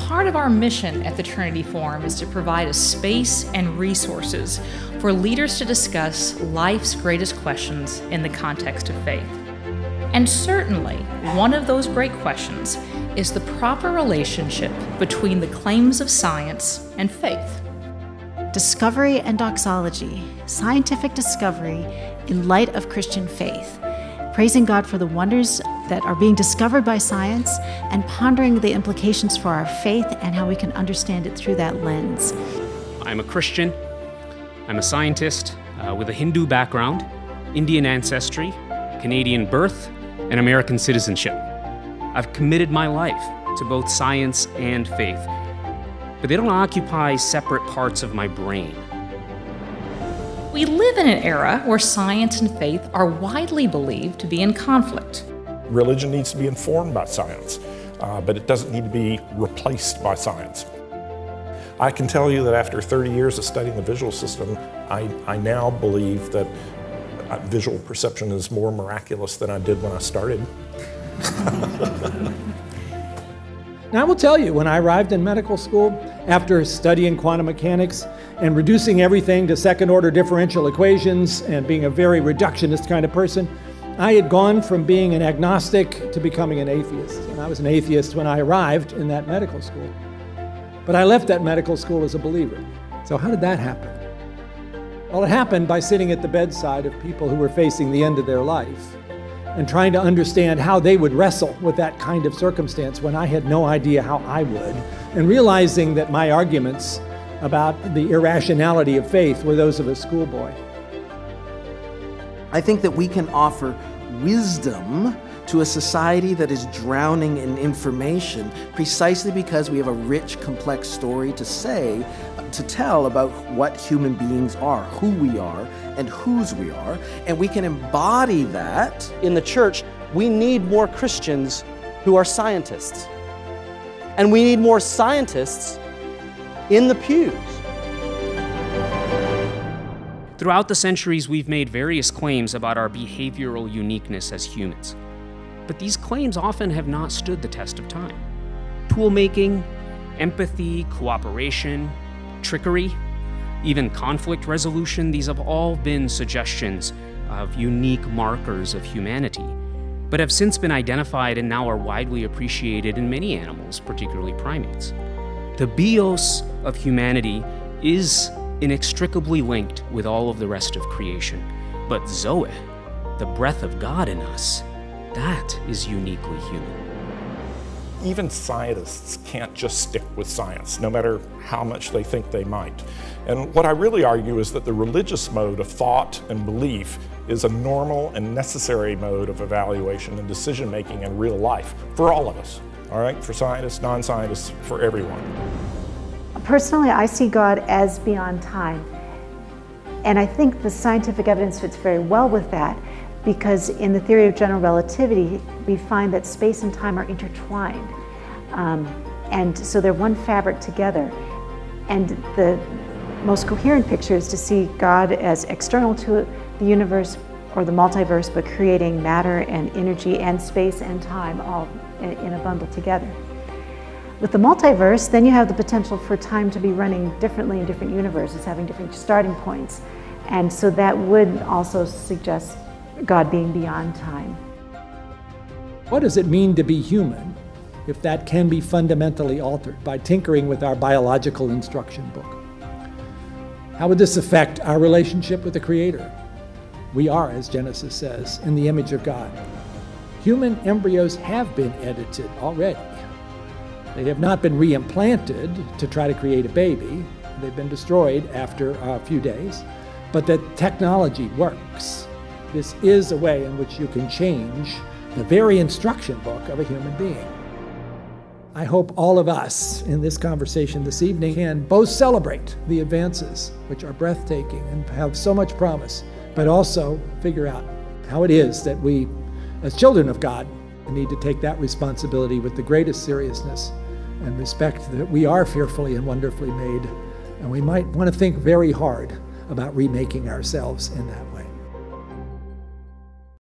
part of our mission at the Trinity Forum is to provide a space and resources for leaders to discuss life's greatest questions in the context of faith. And certainly, one of those great questions is the proper relationship between the claims of science and faith. Discovery and doxology, scientific discovery in light of Christian faith, praising God for the wonders that are being discovered by science and pondering the implications for our faith and how we can understand it through that lens. I'm a Christian, I'm a scientist with a Hindu background, Indian ancestry, Canadian birth, and American citizenship. I've committed my life to both science and faith, but they don't occupy separate parts of my brain. We live in an era where science and faith are widely believed to be in conflict. Religion needs to be informed by science, but it doesn't need to be replaced by science. I can tell you that after 30 years of studying the visual system, I now believe that visual perception is more miraculous than I did when I started. Now I will tell you, when I arrived in medical school, after studying quantum mechanics and reducing everything to second-order differential equations and being a very reductionist kind of person, I had gone from being an agnostic to becoming an atheist. And I was an atheist when I arrived in that medical school. But I left that medical school as a believer. So how did that happen? Well, it happened by sitting at the bedside of people who were facing the end of their life and trying to understand how they would wrestle with that kind of circumstance when I had no idea how I would, and realizing that my arguments about the irrationality of faith were those of a schoolboy. I think that we can offer wisdom to a society that is drowning in information precisely because we have a rich, complex story to tell about what human beings are, who we are, and whose we are, and we can embody that. In the church, we need more Christians who are scientists. And we need more scientists in the pews. Throughout the centuries, we've made various claims about our behavioral uniqueness as humans. But these claims often have not stood the test of time. Tool-making, empathy, cooperation, trickery, even conflict resolution, these have all been suggestions of unique markers of humanity, but have since been identified and now are widely appreciated in many animals, particularly primates. The bios of humanity is inextricably linked with all of the rest of creation, but Zoe, the breath of God in us, that is uniquely human. Even scientists can't just stick with science, no matter how much they think they might. And what I really argue is that the religious mode of thought and belief is a normal and necessary mode of evaluation and decision-making in real life for all of us, all right? For scientists, non-scientists, for everyone. Personally, I see God as beyond time. And I think the scientific evidence fits very well with that, because in the theory of general relativity, we find that space and time are intertwined. And so they're one fabric together. And the most coherent picture is to see God as external to the universe or the multiverse, but creating matter and energy and space and time all in a bundle together. With the multiverse, then you have the potential for time to be running differently in different universes, having different starting points. And so that would also suggest God being beyond time. What does it mean to be human if that can be fundamentally altered by tinkering with our biological instruction book? How would this affect our relationship with the Creator? We are, as Genesis says, in the image of God. Human embryos have been edited already. They have not been reimplanted to try to create a baby. They've been destroyed after a few days, but the technology works. This is a way in which you can change the very instruction book of a human being. I hope all of us in this conversation this evening can both celebrate the advances, which are breathtaking and have so much promise, but also figure out how it is that we, as children of God, need to take that responsibility with the greatest seriousness and respect that we are fearfully and wonderfully made, and we might want to think very hard about remaking ourselves in that way.